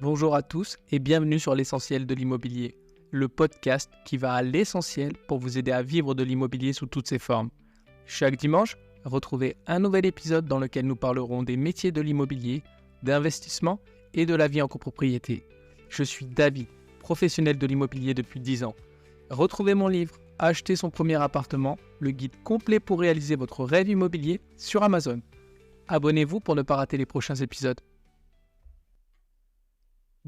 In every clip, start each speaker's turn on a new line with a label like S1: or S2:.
S1: Bonjour à tous et bienvenue sur l'essentiel de l'immobilier, le podcast qui va à l'essentiel pour vous aider à vivre de l'immobilier sous toutes ses formes. Chaque dimanche, retrouvez un nouvel épisode dans lequel nous parlerons des métiers de l'immobilier, d'investissement et de la vie en copropriété. Je suis David, professionnel de l'immobilier depuis 10 ans. Retrouvez mon livre « Acheter son premier appartement », le guide complet pour réaliser votre rêve immobilier sur Amazon. Abonnez-vous pour ne pas rater les prochains épisodes.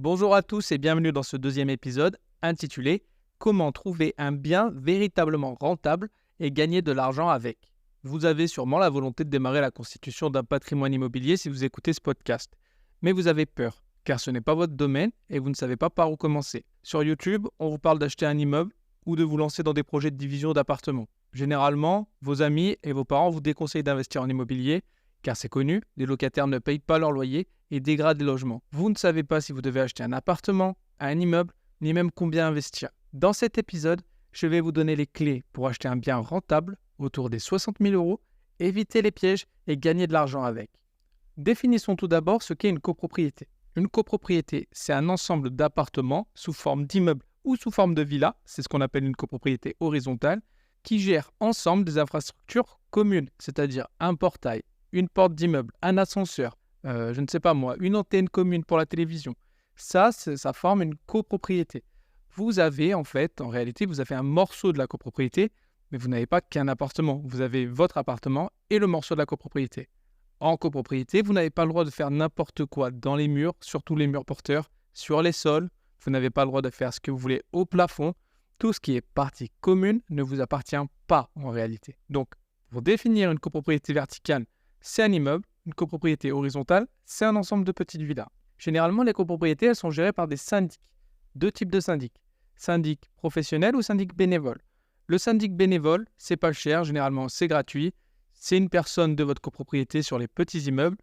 S1: Bonjour à tous et bienvenue dans ce deuxième épisode intitulé « Comment trouver un bien véritablement rentable et gagner de l'argent avec ». Vous avez sûrement la volonté de démarrer la constitution d'un patrimoine immobilier si vous écoutez ce podcast. Mais vous avez peur, car ce n'est pas votre domaine et vous ne savez pas par où commencer. Sur YouTube, on vous parle d'acheter un immeuble ou de vous lancer dans des projets de division d'appartements. Généralement, vos amis et vos parents vous déconseillent d'investir en immobilier, car c'est connu, les locataires ne payent pas leur loyer et dégradent les logements. Vous ne savez pas si vous devez acheter un appartement, un immeuble, ni même combien investir. Dans cet épisode, je vais vous donner les clés pour acheter un bien rentable autour des 60 000 €, éviter les pièges et gagner de l'argent avec. Définissons tout d'abord ce qu'est une copropriété. Une copropriété, c'est un ensemble d'appartements sous forme d'immeuble ou sous forme de villa, c'est ce qu'on appelle une copropriété horizontale, qui gèrent ensemble des infrastructures communes, c'est-à-dire un portail, une porte d'immeuble, un ascenseur, je ne sais pas moi, une antenne commune pour la télévision. Ça forme une copropriété. Vous avez en réalité, vous avez un morceau de la copropriété, mais vous n'avez pas qu'un appartement. Vous avez votre appartement et le morceau de la copropriété. En copropriété, vous n'avez pas le droit de faire n'importe quoi dans les murs, surtout les murs porteurs, sur les sols. Vous n'avez pas le droit de faire ce que vous voulez au plafond. Tout ce qui est partie commune ne vous appartient pas en réalité. Donc, pour définir une copropriété verticale, c'est un immeuble. Une copropriété horizontale, c'est un ensemble de petites villas. Généralement, les copropriétés, elles sont gérées par des syndics. Deux types de syndics. Syndic professionnel ou syndic bénévole. Le syndic bénévole, c'est pas cher, généralement c'est gratuit. C'est une personne de votre copropriété sur les petits immeubles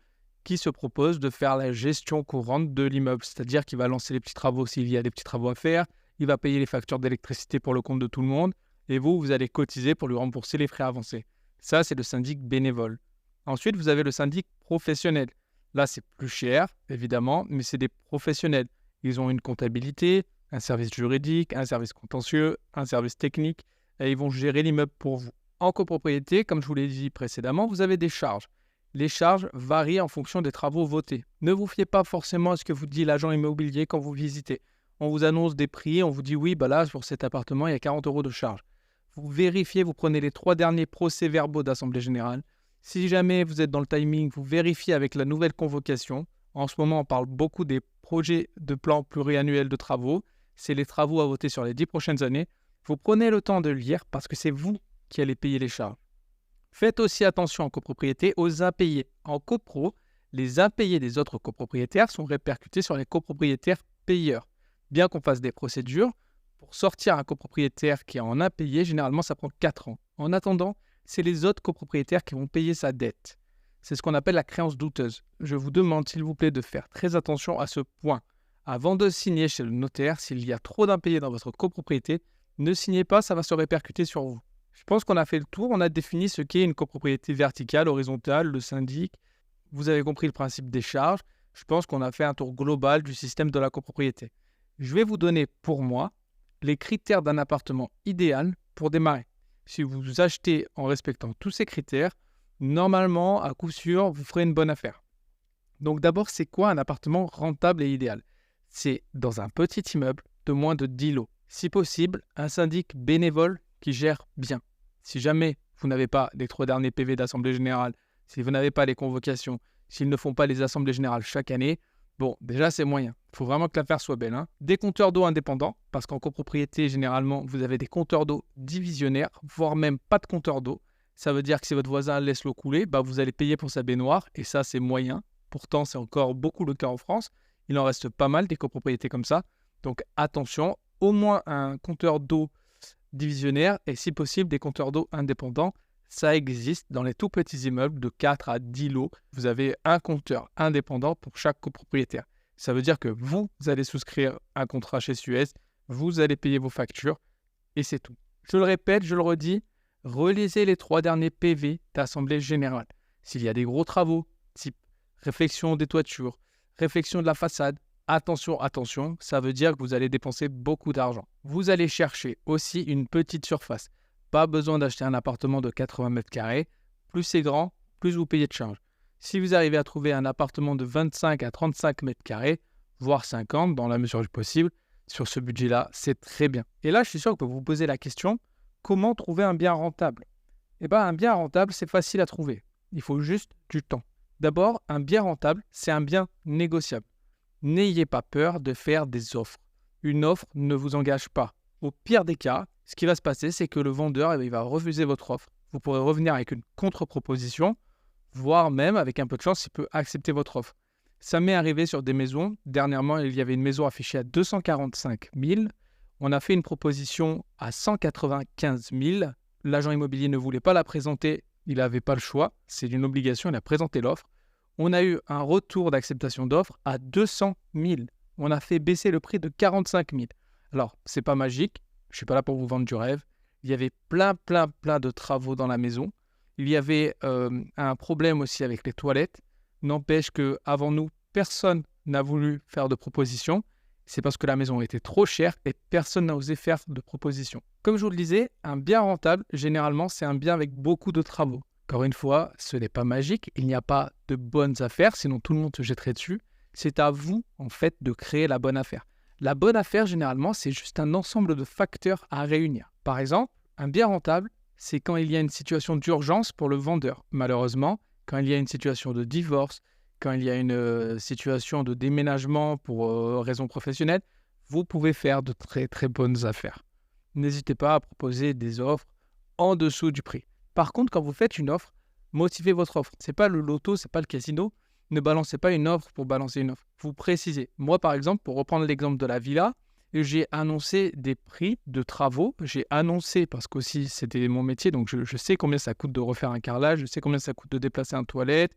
S1: qui se propose de faire la gestion courante de l'immeuble. C'est-à-dire qu'il va lancer les petits travaux s'il y a des petits travaux à faire, il va payer les factures d'électricité pour le compte de tout le monde, et vous allez cotiser pour lui rembourser les frais avancés. Ça, c'est le syndic bénévole. Ensuite, vous avez le syndic professionnel. Là, c'est plus cher, évidemment, mais c'est des professionnels. Ils ont une comptabilité, un service juridique, un service contentieux, un service technique, et ils vont gérer l'immeuble pour vous. En copropriété, comme je vous l'ai dit précédemment, vous avez des charges. Les charges varient en fonction des travaux votés. Ne vous fiez pas forcément à ce que vous dit l'agent immobilier quand vous visitez. On vous annonce des prix, on vous dit oui, là, pour cet appartement, il y a 40 € de charge. Vous vérifiez, vous prenez les 3 derniers procès-verbaux d'Assemblée Générale. Si jamais vous êtes dans le timing, vous vérifiez avec la nouvelle convocation. En ce moment, on parle beaucoup des projets de plans pluriannuels de travaux. C'est les travaux à voter sur les 10 prochaines années. Vous prenez le temps de lire parce que c'est vous qui allez payer les charges. Faites aussi attention en copropriété aux impayés. En copro, les impayés des autres copropriétaires sont répercutés sur les copropriétaires payeurs. Bien qu'on fasse des procédures, pour sortir un copropriétaire qui est en impayé, généralement ça prend 4 ans. En attendant, c'est les autres copropriétaires qui vont payer sa dette. C'est ce qu'on appelle la créance douteuse. Je vous demande s'il vous plaît de faire très attention à ce point. Avant de signer chez le notaire, s'il y a trop d'impayés dans votre copropriété, ne signez pas, ça va se répercuter sur vous. Je pense qu'on a fait le tour, on a défini ce qu'est une copropriété verticale, horizontale, le syndic. Vous avez compris le principe des charges. Je pense qu'on a fait un tour global du système de la copropriété. Je vais vous donner pour moi les critères d'un appartement idéal pour démarrer. Si vous achetez en respectant tous ces critères, normalement, à coup sûr, vous ferez une bonne affaire. Donc d'abord, c'est quoi un appartement rentable et idéal ? C'est dans un petit immeuble de moins de 10 lots. Si possible, un syndic bénévole qui gère bien. Si jamais vous n'avez pas les 3 derniers PV d'Assemblée Générale, si vous n'avez pas les convocations, s'ils ne font pas les Assemblées Générales chaque année, bon, déjà c'est moyen. Il faut vraiment que l'affaire soit belle. Des compteurs d'eau indépendants, parce qu'en copropriété, généralement, vous avez des compteurs d'eau divisionnaires, voire même pas de compteur d'eau. Ça veut dire que si votre voisin laisse l'eau couler, vous allez payer pour sa baignoire, et ça c'est moyen. Pourtant, c'est encore beaucoup le cas en France. Il en reste pas mal des copropriétés comme ça. Donc attention, au moins un compteur d'eau divisionnaire, et si possible des compteurs d'eau indépendants. Ça existe dans les tout petits immeubles de 4 à 10 lots. Vous avez un compteur indépendant pour chaque copropriétaire. Ça veut dire que vous allez souscrire un contrat chez Suez, vous allez payer vos factures et c'est tout. Je le répète, je le redis, relisez les 3 derniers PV d'Assemblée Générale. S'il y a des gros travaux, type réfection des toitures, réfection de la façade, attention, attention, ça veut dire que vous allez dépenser beaucoup d'argent. Vous allez chercher aussi une petite surface. Pas besoin d'acheter un appartement de 80 mètres carrés. Plus c'est grand, plus vous payez de charges. Si vous arrivez à trouver un appartement de 25 à 35 mètres carrés, voire 50 dans la mesure du possible, sur ce budget-là, c'est très bien. Et là, je suis sûr que vous vous posez la question, comment trouver un bien rentable? Eh bien, un bien rentable, c'est facile à trouver. Il faut juste du temps. D'abord, un bien rentable, c'est un bien négociable. N'ayez pas peur de faire des offres. Une offre ne vous engage pas. Au pire des cas, ce qui va se passer, c'est que le vendeur il va refuser votre offre. Vous pourrez revenir avec une contre-proposition, voire même, avec un peu de chance, il peut accepter votre offre. Ça m'est arrivé sur des maisons. Dernièrement, il y avait une maison affichée à 245 000. On a fait une proposition à 195 000. L'agent immobilier ne voulait pas la présenter. Il n'avait pas le choix. C'est une obligation. Il a présenté l'offre. On a eu un retour d'acceptation d'offre à 200 000. On a fait baisser le prix de 45 000. Alors, c'est pas magique. Je ne suis pas là pour vous vendre du rêve. Il y avait plein de travaux dans la maison. Il y avait un problème aussi avec les toilettes. N'empêche qu'avant nous, personne n'a voulu faire de proposition. C'est parce que la maison était trop chère et personne n'a osé faire de proposition. Comme je vous le disais, un bien rentable, généralement, c'est un bien avec beaucoup de travaux. Encore une fois, ce n'est pas magique. Il n'y a pas de bonnes affaires, sinon tout le monde se jetterait dessus. C'est à vous, en fait, de créer la bonne affaire. La bonne affaire, généralement, c'est juste un ensemble de facteurs à réunir. Par exemple, un bien rentable, c'est quand il y a une situation d'urgence pour le vendeur. Malheureusement, quand il y a une situation de divorce, quand il y a une situation de déménagement pour raison professionnelle, vous pouvez faire de très bonnes affaires. N'hésitez pas à proposer des offres en dessous du prix. Par contre, quand vous faites une offre, motivez votre offre. Ce n'est pas le loto, ce n'est pas le casino. Ne balancez pas une offre pour balancer une offre. Vous précisez. Moi, par exemple, pour reprendre l'exemple de la villa, j'ai annoncé des prix de travaux. J'ai annoncé, parce qu'aussi c'était mon métier, donc je sais combien ça coûte de refaire un carrelage, je sais combien ça coûte de déplacer une toilette.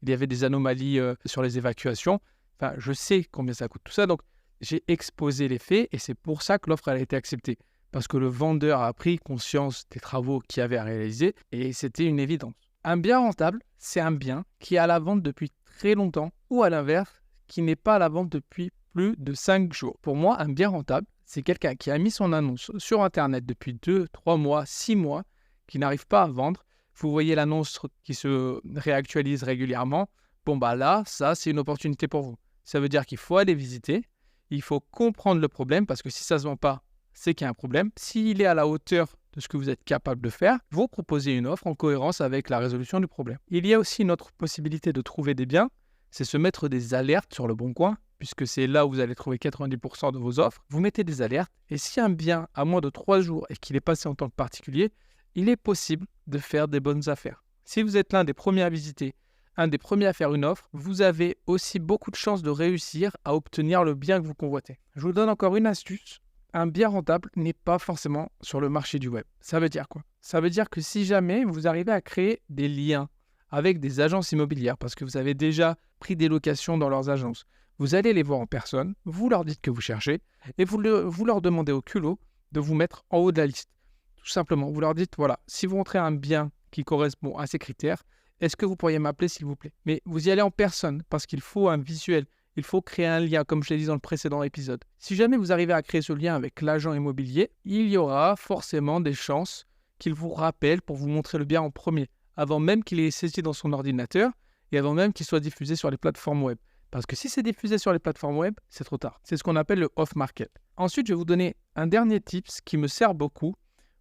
S1: Il y avait des anomalies sur les évacuations. Enfin, je sais combien ça coûte tout ça. Donc, j'ai exposé les faits et c'est pour ça que l'offre a été acceptée. Parce que le vendeur a pris conscience des travaux qu'il y avait à réaliser et c'était une évidence. Un bien rentable, c'est un bien qui est à la vente depuis très longtemps ou à l'inverse, qui n'est pas à la vente depuis plus de 5 jours. Pour moi, un bien rentable, c'est quelqu'un qui a mis son annonce sur Internet depuis 2, 3 mois, 6 mois, qui n'arrive pas à vendre. Vous voyez l'annonce qui se réactualise régulièrement. Bon, bah là, ça, c'est une opportunité pour vous. Ça veut dire qu'il faut aller visiter, il faut comprendre le problème, parce que si ça ne se vend pas, c'est qu'il y a un problème. S'il est à la hauteur de ce que vous êtes capable de faire, vous proposez une offre en cohérence avec la résolution du problème. Il y a aussi une autre possibilité de trouver des biens, c'est se mettre des alertes sur le Bon Coin, puisque c'est là où vous allez trouver 90% de vos offres. Vous mettez des alertes, et si un bien a moins de 3 jours et qu'il est passé en tant que particulier, il est possible de faire des bonnes affaires. Si vous êtes l'un des premiers à visiter, un des premiers à faire une offre, vous avez aussi beaucoup de chances de réussir à obtenir le bien que vous convoitez. Je vous donne encore une astuce. Un bien rentable n'est pas forcément sur le marché du web. Ça veut dire quoi? Ça veut dire que si jamais vous arrivez à créer des liens avec des agences immobilières, parce que vous avez déjà pris des locations dans leurs agences, vous allez les voir en personne, vous leur dites que vous cherchez, et vous leur demandez au culot de vous mettre en haut de la liste. Tout simplement, vous leur dites, voilà, si vous montrez un bien qui correspond à ces critères, est-ce que vous pourriez m'appeler s'il vous plaît? Mais vous y allez en personne, parce qu'il faut un visuel. Il faut créer un lien, comme je l'ai dit dans le précédent épisode. Si jamais vous arrivez à créer ce lien avec l'agent immobilier, il y aura forcément des chances qu'il vous rappelle pour vous montrer le bien en premier, avant même qu'il ait saisi dans son ordinateur et avant même qu'il soit diffusé sur les plateformes web. Parce que si c'est diffusé sur les plateformes web, c'est trop tard. C'est ce qu'on appelle le off-market. Ensuite, je vais vous donner un dernier tips qui me sert beaucoup.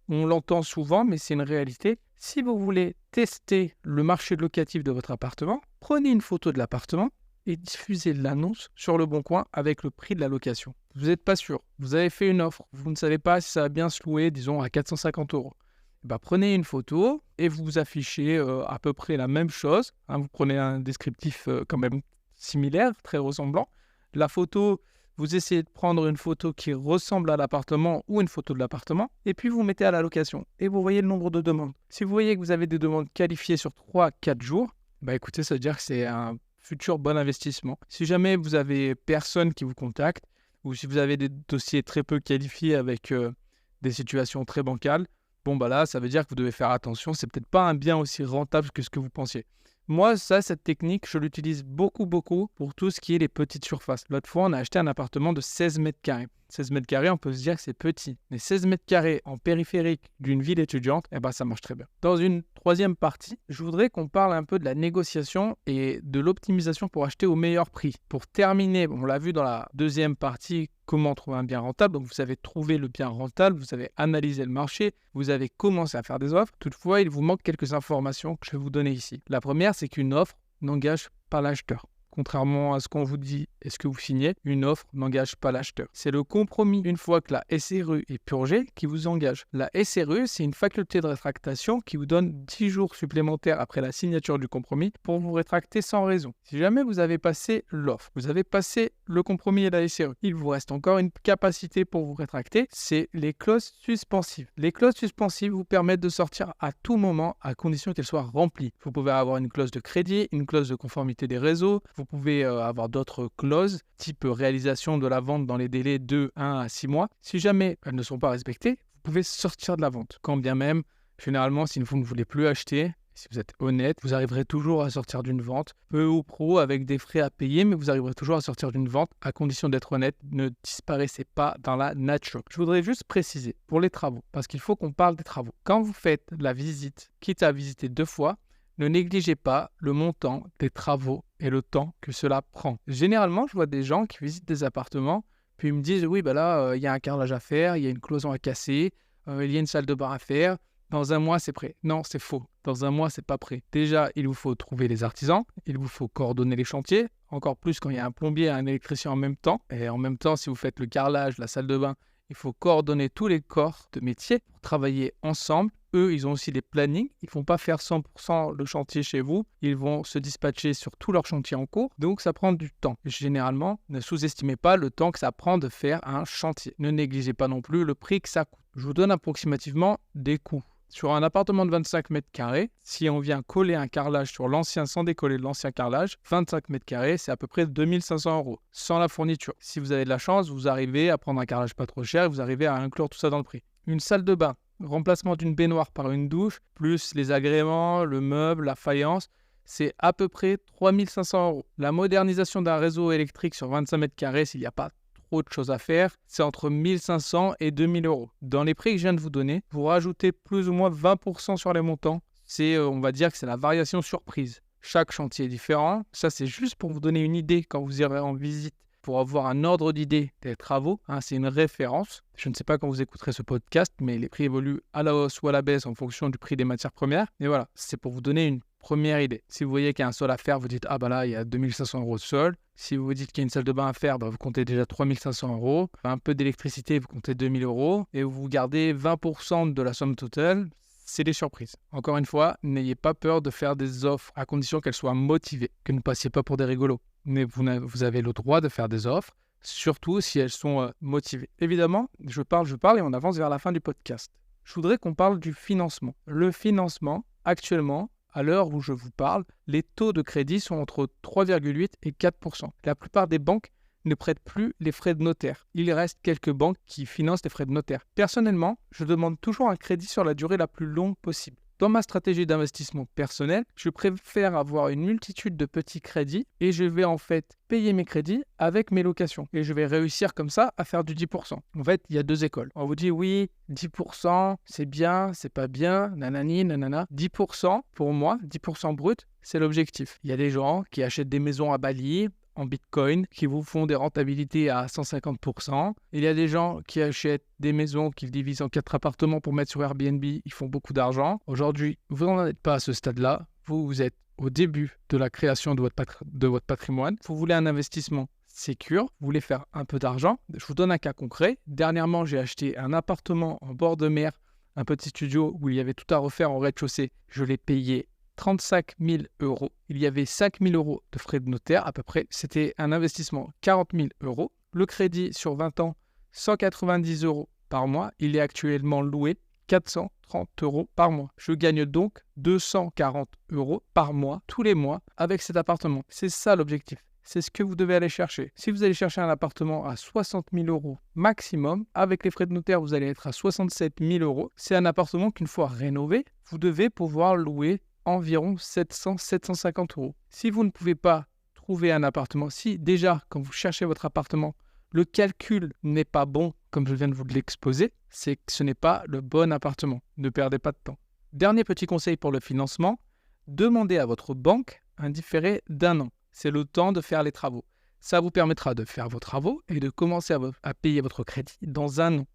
S1: On l'entend souvent, mais c'est une réalité. Si vous voulez tester le marché locatif de votre appartement, prenez une photo de l'appartement et diffusez l'annonce sur le Bon Coin avec le prix de la location. Vous n'êtes pas sûr, vous avez fait une offre, vous ne savez pas si ça va bien se louer, disons à 450 €. Prenez une photo et vous affichez à peu près la même chose. Vous prenez un descriptif quand même similaire, très ressemblant. La photo, vous essayez de prendre une photo qui ressemble à l'appartement ou une photo de l'appartement et puis vous mettez à la location et vous voyez le nombre de demandes. Si vous voyez que vous avez des demandes qualifiées sur 3-4 jours, écoutez, ça veut dire que c'est un futur bon investissement. Si jamais vous avez personne qui vous contacte ou si vous avez des dossiers très peu qualifiés avec des situations très bancales, là, ça veut dire que vous devez faire attention. C'est peut-être pas un bien aussi rentable que ce que vous pensiez. Moi, cette technique, je l'utilise beaucoup pour tout ce qui est les petites surfaces. L'autre fois, on a acheté un appartement de 16 mètres carrés. 16 mètres carrés, on peut se dire que c'est petit. Mais 16 mètres carrés en périphérique d'une ville étudiante, ça marche très bien. Dans une troisième partie, je voudrais qu'on parle un peu de la négociation et de l'optimisation pour acheter au meilleur prix. Pour terminer, on l'a vu dans la deuxième partie, comment trouver un bien rentable. Donc, vous avez trouvé le bien rentable, vous avez analysé le marché, vous avez commencé à faire des offres. Toutefois, il vous manque quelques informations que je vais vous donner ici. La première, c'est qu'une offre n'engage pas l'acheteur. Contrairement à ce qu'on vous dit et ce que vous signez, une offre n'engage pas l'acheteur. C'est le compromis, une fois que la SRU est purgée, qui vous engage. La SRU, c'est une faculté de rétractation qui vous donne 10 jours supplémentaires après la signature du compromis pour vous rétracter sans raison. Si jamais vous avez passé l'offre, vous avez passé le compromis et la SRU, il vous reste encore une capacité pour vous rétracter, c'est les clauses suspensives. Les clauses suspensives vous permettent de sortir à tout moment à condition qu'elles soient remplies. Vous pouvez avoir une clause de crédit, une clause de conformité des réseaux, vous pouvez avoir d'autres clauses, type réalisation de la vente dans les délais de 1 à 6 mois. Si jamais elles ne sont pas respectées, vous pouvez sortir de la vente. Quand bien même, généralement, si vous ne voulez plus acheter, si vous êtes honnête, vous arriverez toujours à sortir d'une vente, peu ou pro, avec des frais à payer, mais vous arriverez toujours à sortir d'une vente à condition d'être honnête. Ne disparaissez pas dans la nature. Je voudrais juste préciser pour les travaux, parce qu'il faut qu'on parle des travaux. Quand vous faites la visite, quitte à visiter 2 fois, ne négligez pas le montant des travaux et le temps que cela prend. Généralement, je vois des gens qui visitent des appartements, puis ils me disent « Oui, là, il y a un carrelage à faire, il y a une cloison à casser, il y a une salle de bain à faire. Dans 1 mois, c'est prêt. » Non, c'est faux. Dans 1 mois, c'est pas prêt. Déjà, il vous faut trouver les artisans, il vous faut coordonner les chantiers, encore plus quand il y a un plombier et un électricien en même temps. Et en même temps, si vous faites le carrelage, la salle de bain, il faut coordonner tous les corps de métier pour travailler ensemble. Eux, ils ont aussi des plannings. Ils ne vont pas faire 100% le chantier chez vous. Ils vont se dispatcher sur tout leur chantier en cours. Donc, ça prend du temps. Généralement, ne sous-estimez pas le temps que ça prend de faire un chantier. Ne négligez pas non plus le prix que ça coûte. Je vous donne approximativement des coûts. Sur un appartement de 25 mètres carrés, si on vient coller un carrelage sur l'ancien sans décoller l'ancien carrelage, 25 mètres carrés, c'est à peu près 2 500 € sans la fourniture. Si vous avez de la chance, vous arrivez à prendre un carrelage pas trop cher et vous arrivez à inclure tout ça dans le prix. Une salle de bain, remplacement d'une baignoire par une douche, plus les agréments, le meuble, la faïence, c'est à peu près 3 500 €. La modernisation d'un réseau électrique sur 25 mètres carrés, s'il n'y a pas trop de choses à faire, c'est entre 1 500 et 2 000 €. Dans les prix que je viens de vous donner, vous rajoutez plus ou moins 20% sur les montants. On va dire que c'est la variation surprise. Chaque chantier est différent. Ça, c'est juste pour vous donner une idée quand vous irez en visite, pour avoir un ordre d'idée des travaux. C'est une référence. Je ne sais pas quand vous écouterez ce podcast, mais les prix évoluent à la hausse ou à la baisse en fonction du prix des matières premières. Et voilà, c'est pour vous donner une première idée. Si vous voyez qu'il y a un sol à faire, vous dites « Ah là, il y a 2 500 € de sol ». Si vous dites qu'il y a une salle de bain à faire, vous comptez déjà 3 500 €. Un peu d'électricité, vous comptez 2 000 €. Et vous gardez 20% de la somme totale. C'est des surprises. Encore une fois, n'ayez pas peur de faire des offres à condition qu'elles soient motivées, que ne passiez pas pour des rigolos. Mais vous avez le droit de faire des offres, surtout si elles sont motivées. Évidemment, je parle et on avance vers la fin du podcast. Je voudrais qu'on parle du financement. Le financement, actuellement, à l'heure où je vous parle, les taux de crédit sont entre 3,8 et 4%. La plupart des banques ne prêtent plus les frais de notaire. Il reste quelques banques qui financent les frais de notaire. Personnellement, je demande toujours un crédit sur la durée la plus longue possible. Dans ma stratégie d'investissement personnel, je préfère avoir une multitude de petits crédits et je vais en fait payer mes crédits avec mes locations. Et je vais réussir comme ça à faire du 10%. En fait, il y a 2 écoles. On vous dit oui, 10%, c'est bien, c'est pas bien, nanani, nanana. 10% pour moi, 10% brut, c'est l'objectif. Il y a des gens qui achètent des maisons à Bali, en Bitcoin, qui vous font des rentabilités à 150%. Il y a des gens qui achètent des maisons qu'ils divisent en 4 appartements pour mettre sur Airbnb. Ils font beaucoup d'argent. Aujourd'hui, vous n'en êtes pas à ce stade-là. Vous êtes au début de la création de votre patrimoine. Vous voulez un investissement sécure, vous voulez faire un peu d'argent. Je vous donne un cas concret. Dernièrement, j'ai acheté un appartement en bord de mer, un petit studio où il y avait tout à refaire en rez-de-chaussée. Je l'ai payé 35 000 €. Il y avait 5 000 € de frais de notaire à peu près. C'était un investissement 40 000 €. Le crédit sur 20 ans, 190 € par mois. Il est actuellement loué 430 € par mois. Je gagne donc 240 € par mois, tous les mois, avec cet appartement. C'est ça l'objectif. C'est ce que vous devez aller chercher. Si vous allez chercher un appartement à 60 000 € maximum, avec les frais de notaire, vous allez être à 67 000 €. C'est un appartement qu'une fois rénové, vous devez pouvoir louer environ 700-750 euros. Si vous ne pouvez pas trouver un appartement, si déjà quand vous cherchez votre appartement, le calcul n'est pas bon, comme je viens de vous l'exposer, c'est que ce n'est pas le bon appartement. Ne perdez pas de temps. Dernier petit conseil pour le financement, demandez à votre banque un différé d'1 an. C'est le temps de faire les travaux. Ça vous permettra de faire vos travaux et de commencer à payer votre crédit dans 1 an.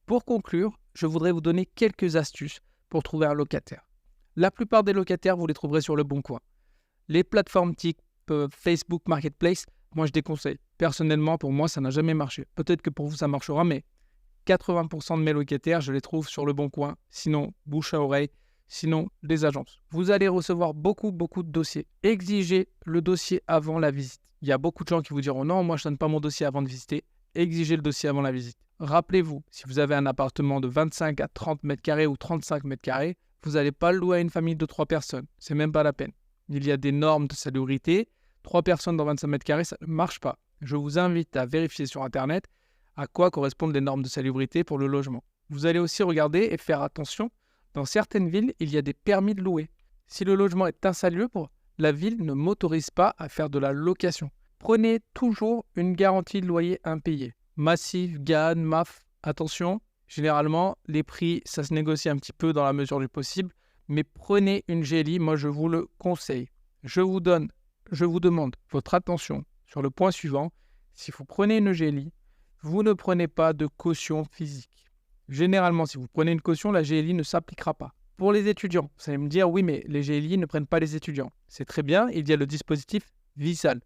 S1: Pour conclure, je voudrais vous donner quelques astuces pour trouver un locataire. La plupart des locataires, vous les trouverez sur le Bon Coin. Les plateformes type Facebook Marketplace, moi je déconseille. Personnellement, pour moi, ça n'a jamais marché. Peut-être que pour vous, ça marchera, mais 80% de mes locataires, je les trouve sur le Bon Coin. Sinon, bouche à oreille. Sinon, les agences. Vous allez recevoir beaucoup de dossiers. Exigez le dossier avant la visite. Il y a beaucoup de gens qui vous diront « Non, moi je ne donne pas mon dossier avant de visiter ». Exigez le dossier avant la visite. Rappelez-vous, si vous avez un appartement de 25 à 30 mètres carrés ou 35 mètres carrés, vous n'allez pas le louer à une famille de 3 personnes. C'est même pas la peine. Il y a des normes de salubrité. 3 personnes dans 25 mètres carrés, ça ne marche pas. Je vous invite à vérifier sur Internet à quoi correspondent les normes de salubrité pour le logement. Vous allez aussi regarder et faire attention. Dans certaines villes, il y a des permis de louer. Si le logement est insalubre, la ville ne m'autorise pas à faire de la location. Prenez toujours une garantie de loyer impayé. Massif, GAN, MAF, attention, généralement, les prix, ça se négocie un petit peu dans la mesure du possible, mais prenez une GLI, moi je vous le conseille. Je vous demande votre attention sur le point suivant. Si vous prenez une GLI, vous ne prenez pas de caution physique. Généralement, si vous prenez une caution, la GLI ne s'appliquera pas. Pour les étudiants, vous allez me dire, oui, mais les GLI ne prennent pas les étudiants. C'est très bien, il y a le dispositif Visal.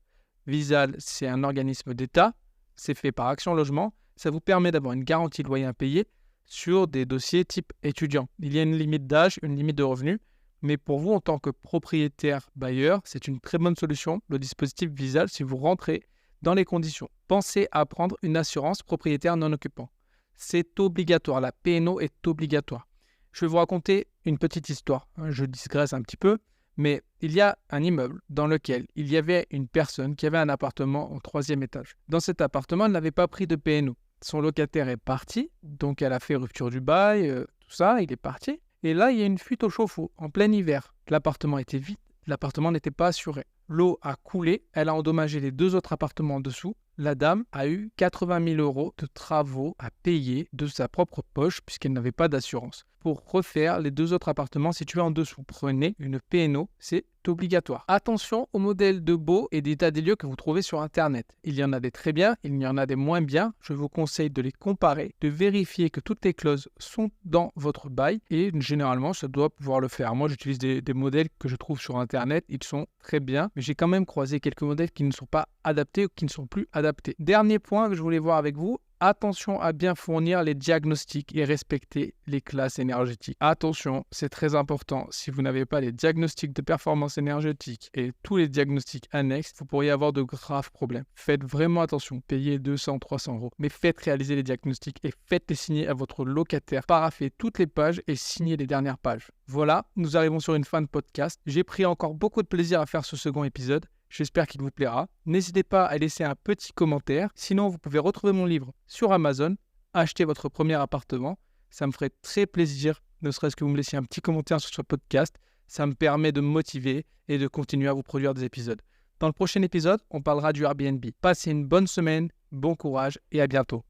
S1: Visal, c'est un organisme d'État, c'est fait par Action Logement. Ça vous permet d'avoir une garantie de loyer impayé sur des dossiers type étudiant. Il y a une limite d'âge, une limite de revenus, mais pour vous, en tant que propriétaire bailleur, c'est une très bonne solution, le dispositif Visal, si vous rentrez dans les conditions. Pensez à prendre une assurance propriétaire non occupant. C'est obligatoire, la P&O est obligatoire. Je vais vous raconter une petite histoire, je digresse un petit peu, mais il y a un immeuble dans lequel il y avait une personne qui avait un appartement au 3e étage. Dans cet appartement, elle n'avait pas pris de P&O. Son locataire est parti, donc elle a fait rupture du bail, tout ça, il est parti. Et là, il y a une fuite au chauffe-eau en plein hiver. L'appartement était vide, l'appartement n'était pas assuré. L'eau a coulé, elle a endommagé les 2 autres appartements en dessous. La dame a eu 80 000 euros de travaux à payer de sa propre poche puisqu'elle n'avait pas d'assurance. Pour refaire les 2 autres appartements situés en dessous, prenez une P&O, c'est obligatoire. Attention aux modèles de baux et d'état des lieux que vous trouvez sur Internet. Il y en a des très bien, il y en a des moins bien. Je vous conseille de les comparer, de vérifier que toutes les clauses sont dans votre bail et généralement, ça doit pouvoir le faire. Moi, j'utilise des modèles que je trouve sur Internet, ils sont très bien, mais j'ai quand même croisé quelques modèles qui ne sont pas adaptés ou qui ne sont plus adaptés. Dernier point que je voulais voir avec vous, attention à bien fournir les diagnostics et respecter les classes énergétiques. Attention, c'est très important. Si vous n'avez pas les diagnostics de performance énergétique et tous les diagnostics annexes, vous pourriez avoir de graves problèmes. Faites vraiment attention. Payez 200-300 euros. Mais faites réaliser les diagnostics et faites-les signer à votre locataire. Paraphez toutes les pages et signez les dernières pages. Voilà, nous arrivons sur une fin de podcast. J'ai pris encore beaucoup de plaisir à faire ce second épisode. J'espère qu'il vous plaira. N'hésitez pas à laisser un petit commentaire. Sinon, vous pouvez retrouver mon livre sur Amazon. Achetez votre premier appartement. Ça me ferait très plaisir, ne serait-ce que vous me laissiez un petit commentaire sur ce podcast. Ça me permet de me motiver et de continuer à vous produire des épisodes. Dans le prochain épisode, on parlera du Airbnb. Passez une bonne semaine, bon courage et à bientôt.